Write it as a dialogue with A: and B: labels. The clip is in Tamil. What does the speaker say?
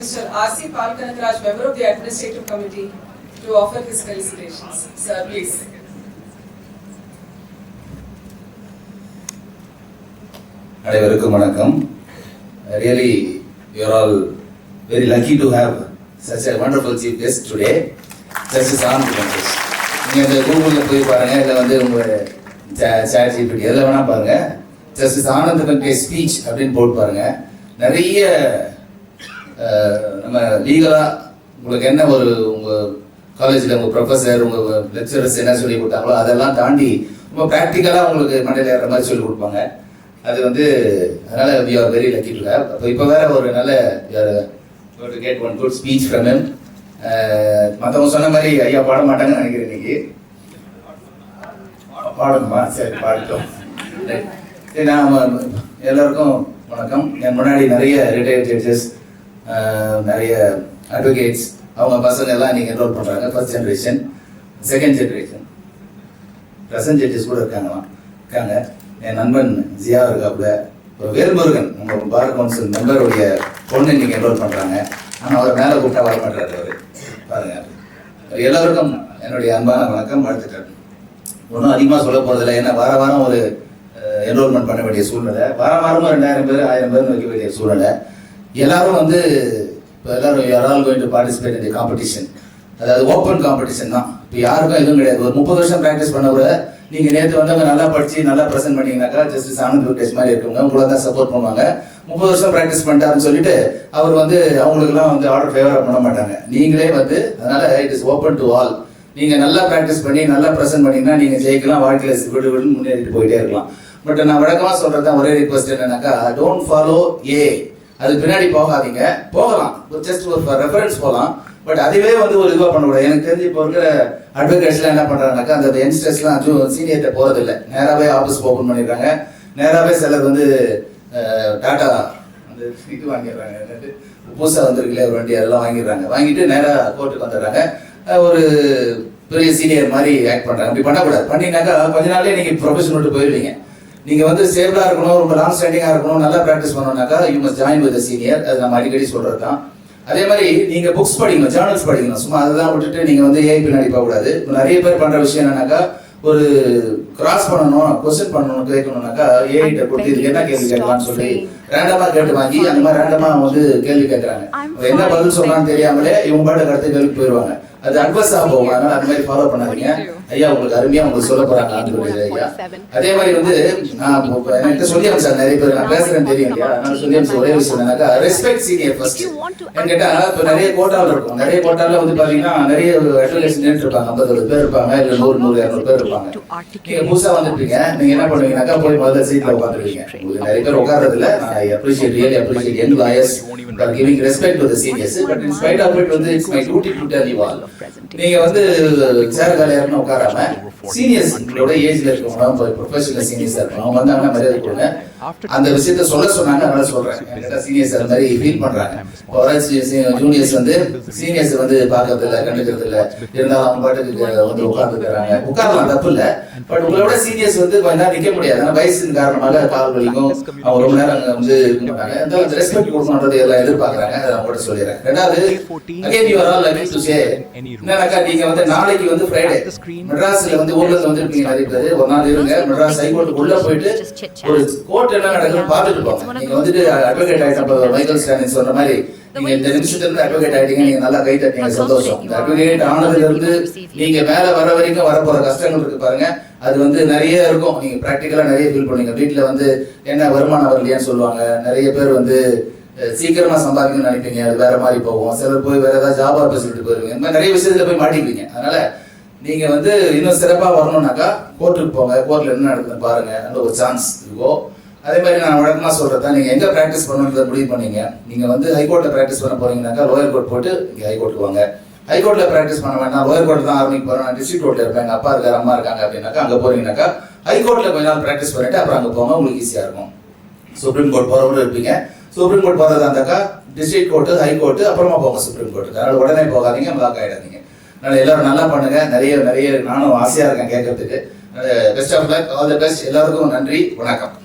A: Mr. R.C. Palkanakraj, member of the Administrative Committee, to offer his felicitations. Sir, please.
B: அனைவருக்கும் வணக்கம். Really, you are all very lucky to have such a wonderful chief guest today. Justice Anand Venkatesh. நீங்க இந்த கூகுள்ல போய் பாருங்க, இல்ல வந்து உங்க சாட் ஜிபிடி எதுல வேணா பாருங்க. ஜஸ்டிஸ் ஆனந்த் வெங்கடேஷ் ஸ்பீச் அப்படின்னு போட்டு பாருங்க. நிறைய நம்ம லீகலா உங்களுக்கு என்ன ஒரு உங்க காலேஜில் உங்கள் ப்ரொஃபஸர் உங்கள் லெக்சரர்ஸ் என்ன சொல்லி கொடுத்தாங்களோ அதெல்லாம் தாண்டி ரொம்ப ப்ராக்டிக்கலாக உங்களுக்கு மண்டையில் ஏற மாதிரி சொல்லி கொடுப்பாங்க. அது வந்து அதனால் we are very lucky to have. அப்போ இப்போ வேற ஒரு நல்ல get one good speech from him. மற்றவங்க சொன்ன மாதிரி ஐயா பாட மாட்டாங்கன்னு நினைக்கிறேன். இன்னைக்கு பாடணுமா? சரி, பாடட்டும். நான் எல்லாருக்கும் வணக்கம். என் முன்னாடி நிறைய ரிட்டையர்ட் ஜட்ஜஸ், நிறைய அட்வொகேட்ஸ், அவங்க பசங்க எல்லாம் நீங்கள் என்ரோல் பண்ணுறாங்க. First generation, second generation, present judges கூட இருக்காங்க. என் நண்பன் ஜியா இருக்காப்புல, ஒரு வேல்முருகன் நம்ம பார் கவுன்சில் மெம்பருடைய பொண்ணு நீங்கள் என்ரோல் பண்ணுறாங்க. ஆனால் அவர் மேலே கூப்பிட்டா வர மாட்டாரு. அவர் பாருங்க. எல்லாருக்கும் என்னுடைய அன்பான வணக்கம், வாழ்த்துக்கள். ஒன்றும் அதிகமாக சொல்ல போகிறதில்ல. ஏன்னா வாரம் ஒரு என்ரோல்மெண்ட் பண்ண வேண்டிய சூழ்நிலை, வாரமும் 2000 பேர் 1000 பேர்னு வைக்க வேண்டிய சூழ்நிலை. எல்லாரும் வந்து இப்போ எல்லாரும் யாராலும் going to participate in the competition. அதாவது ஓப்பன் காம்படிஷன் தான். இப்போ யாருக்கும் எதுவும் கிடையாது. ஒரு 30 வருஷம் ப்ராக்டிஸ் பண்ண கூட நீங்கள் நேற்று வந்தவங்க நல்லா படித்து நல்லா ப்ரெசென்ட் பண்ணிங்கனாக்கா ஜஸ்டிஸ் ஆனந்த் வெங்கடேஷ் மாதிரி இருக்கவங்க உங்களை தான் சப்போர்ட் பண்ணுவாங்க. 30 வருஷம் ப்ராக்டிஸ் பண்ணிட்டாருன்னு சொல்லிட்டு அவர் வந்து அவங்களுக்குலாம் வந்து ஆர்டர் ஃபேவராக பண்ண மாட்டாங்க. நீங்களே வந்து அதனால it is open to all. நீங்கள் நல்லா ப்ராக்டிஸ் பண்ணி நல்லா ப்ரெசென்ட் பண்ணிங்கன்னா நீங்கள் ஜெயிக்கலாம், வாழ்க்கையில் விடு முன்னேறிட்டு போயிட்டே இருக்கலாம். பட் நான் வழக்கமாக சொல்கிறது தான் ஒரே ரிக்வஸ்ட் என்னன்னாக்கா, டோன்ட் ஃபாலோ ஏ. அது பின்னாடி போகாதீங்க. போகலாம், ஜஸ்ட் ஒரு ரெஃபரன்ஸ் போகலாம். பட் அதுவே வந்து ஒரு இதுவாக பண்ணக்கூடாது. எனக்கு தெரிஞ்சு இப்போ இருக்கிற அட்வொகேட்ஸ்லாம் என்ன பண்ணுறாங்கனாக்கா, அந்த யங்ஸ்டர்ஸ்லாம் சீனியர்கிட்ட போகிறதில்லை. நேராகவே ஆஃபீஸ் ஓப்பன் பண்ணிடுறாங்க. நேராகவே சிலர் வந்து டாட்டா அந்த இது வாங்கிடுறாங்க. புதுசாக வந்துருக்குல்ல ஒரு வண்டி, அதெல்லாம் வாங்கிட்டு நேராக கோர்ட்டுக்கு வந்துடுறாங்க. ஒரு பெரிய சீனியர் மாதிரி ஆக்ட் பண்ணுறாங்க. அப்படி பண்ணக்கூடாது. பண்ணினாக்கா கொஞ்ச நாள்லேயே நீங்கள் ப்ரொஃபஷன் விட்டு போயிடுவீங்க. நீங்கள் வந்து ஸ்டேபிளாக இருக்கணும், ரொம்ப லாங் ஸ்டாண்டிங்காக இருக்கணும், நல்லா ப்ராக்டிஸ் பண்ணணும்னாக்கா you must join with senior. அது நம்ம அடிக்கடி சொல்கிறது தான். அதே மாதிரி நீங்கள் புக்ஸ் படிக்கணும், ஜேர்னல்ஸ் படிக்கணும். சும்மா அதெல்லாம் விட்டுட்டு நீங்கள் வந்து ஏஐ பின்னாடி போகக்கூடாது. இப்போ நிறைய பேர் பண்ணுற விஷயம் என்னன்னாக்கா, ஒரு கிராஸ் பண்ணணும், கொஸ்டின் பண்ணணும், கேட்கணும்னாக்கா ஏஐட்ட கொடுத்து இது என்ன கேள்வி கேட்கலாம்னு சொல்லி ரேண்டமாக கேட்டு வாங்கி அந்த மாதிரி ரேண்டமாக வந்து கேள்வி கேட்குறாங்க. என்ன பதில் சொன்னான்னு தெரியாமலே இவங்க பாட்டு அடுத்த கேள்வி போயிடுவாங்க. அது அட்வர்ஸாக போகும். அதனால அந்த மாதிரி ஃபாலோ பண்ணாதீங்க. ஐயா உங்களுக்கு அருமையாக உங்களுக்கு சொல்ல போகிறாங்க ஆண்டு ஐயா. அதே மாதிரி வந்து நான் என்கிட்ட சொல்லி அனுப்பிச்சா நிறைய பேர் நான் பேசுறேன்னு தெரியும் இல்லையா. அதனால சொல்லி அனுப்பிச்ச ஒரே விஷயம் என்னன்னாக்கா, ரெஸ்பெக்ட் சீனியர் ஃபர்ஸ்ட். என்கிட்ட இப்போ நிறைய கோட்டாவில் இருக்கும். நிறைய கோட்டாவில் வந்து பார்த்தீங்கன்னா நிறைய அட்வொகேட்ஸ் இருப்பாங்க. 50 பேர் இருப்பாங்க, இல்லை 100-200 பேர் இருப்பாங்க. நீங்கள் புதுசாக வந்துருப்பீங்க. நீங்கள் என்ன பண்ணுவீங்கன்னாக்கா, போய் முதல்ல சீட்டில் உட்காந்துருவீங்க. உங்களுக்கு நிறைய பேர் உட்காரதில்ல. நான் really appreciate young lawyers for giving respect to the seniors. But in spite of it வந்து it's my duty to tell you all. நீங்க வந்து சேர் காலையாருன்னு உட்காராம சீனியர்ஸ் உங்களோட ஏஜ்ல இருக்கவங்க, ப்ரொஃபஷனல் சீனியர்ஸா இருக்கணும், அவங்க வந்தாங்கன்னா மரியாதை கொடுங்க. அந்த விஷயத்த சொல்ல சொன்னாங்க, அதனால சொல்றேன். சீனியர்ஸ் அந்த மாதிரி ஃபீல் பண்றாங்க. ஜூனியர்ஸ் வந்து சீனியர்ஸ் வந்து பாக்குறது இல்லை, கண்டுக்கிறது இல்லை. இருந்தாலும் அவங்க பாட்டுக்கு வந்து உட்கார்ந்துக்கிறாங்க. உட்காரலாம், தப்பு இல்லை. பட் உங்களோட சீனியர்ஸ் வந்து கொஞ்ச நேரம் நிக்க முடியாது. ஆனா வயசின் காரணமாக கால் வலிக்கும், அவங்க ரொம்ப நேரம் வந்து இருக்க மாட்டாங்க. அந்த ரெஸ்பெக்ட் கொடுக்கணுன்றது எல்லாம் எதிர்பார்க்கறாங்க. அதை நான் கூட சொல்லிடுறேன். ரெண்டாவது, again you are all lucky to say, என்னன்னாக்கா நீங்க வந்து நாளைக்கு வந்து ஃப்ரைடே மெட்ராஸ்ல வந்து ஊர்ல இருந்து வந்திருப்பீங்க நிறைய பேர். ஒரு நாள் இருங்க, மெட்ராஸ் ஹைகோர்ட்டுக்கு உள்ள போயிட்டு ஒரு கோர்ட் என்ன நடக்குதுன்னு பார்த்துட்டு போங்க. நீங்க வந்துட்டு அட்வொகேட் ஆயிட்ட மைக்கேல் ஸ்டாலின் சொன்ன மாதிரி நீங்க இந்த நிமிஷத்துல இருந்து அட்வொகேட் ஆயிட்டீங்க, நீங்க நல்லா கை தட்டீங்க, சந்தோஷம். இந்த அட்வொகேட் ஆனதுல இருந்து நீங்க மேல வர வரைக்கும் வரப்போற கஷ்டங்கள் இருக்கு பாருங்க, அது வந்து நிறைய இருக்கும். நீங்க பிராக்டிக்கலா நிறைய ஃபீல் பண்ணுவீங்க. வீட்டுல வந்து என்ன வருமானம் வரலையான்னு சொல்லுவாங்க. நிறைய பேர் வந்து சீக்கிரமா சம்பாதிக்கணும்னு நினைப்பீங்க, அது வேற மாதிரி போகும். சிலர் போய் வேற ஏதாவது ஜாப் ஆப்பர்ச்சுனிட்டி போயிருவீங்க. இந்த மாதிரி நிறைய விஷயத்துல போய் மாட்டிக்குவீங்க. அதனால நீங்க வந்து இன்னும் சிறப்பா வரணும்னாக்கா கோர்ட்டுக்கு போங்க, கோர்ட்ல என்ன நடக்குதுன்னு பாருங்க, அந்த ஒரு சான்ஸ் இருக்கோ. அதே மாதிரி நான் வழக்கமாக சொல்றதா, நீங்க எங்க பிராக்டிஸ் பண்ணணுன்றத முடிவு பண்ணீங்க. நீங்க வந்து ஹைகோர்ட்ல பிராக்டிஸ் பண்ண போறீங்கன்னாக்கா லோயர் கோர்ட் போட்டு இங்க ஹைகோர்ட்டுக்கு வாங்க. ஹைகோர்ட்ல பிராக்டிஸ் பண்ண வேண்டாம், லோயர் கோர்ட் தான் ஆரம்பிக்க போறேன், நான் டிஸ்ட்ரிக்ட் கோர்ட்ல இருப்பேன், எங்க அப்பா இருக்காரு அம்மா இருக்காங்க அப்படின்னாக்கா அங்க போறீங்கன்னாக்கா ஹைகோர்ட்ல கொஞ்ச நாள் பிராக்டிஸ் பண்ணிட்டு அப்புறம் அங்க போங்க, உங்களுக்கு ஈஸியா இருக்கும். சுப்ரீம் கோர்ட் போறவங்களும் இருப்பீங்க. சுப்ரீம் கோர்ட் போறதா இருந்தாக்கா டிஸ்ட்ரிக்ட் கோர்ட்டு, ஹைகோர்ட்டு, அப்புறமா போங்க சுப்ரீம் கோர்ட்டுக்கு. அதனால உடனே போகாதீங்க, பிளாக் ஆயிடாதீங்க. அதனால எல்லாரும் நல்லா பண்ணுங்க. நிறைய நானும் ஆசையா இருக்கேன் கேட்கறதுக்கு. Best of luck, all the best. எல்லாருக்கும் நன்றி, வணக்கம்.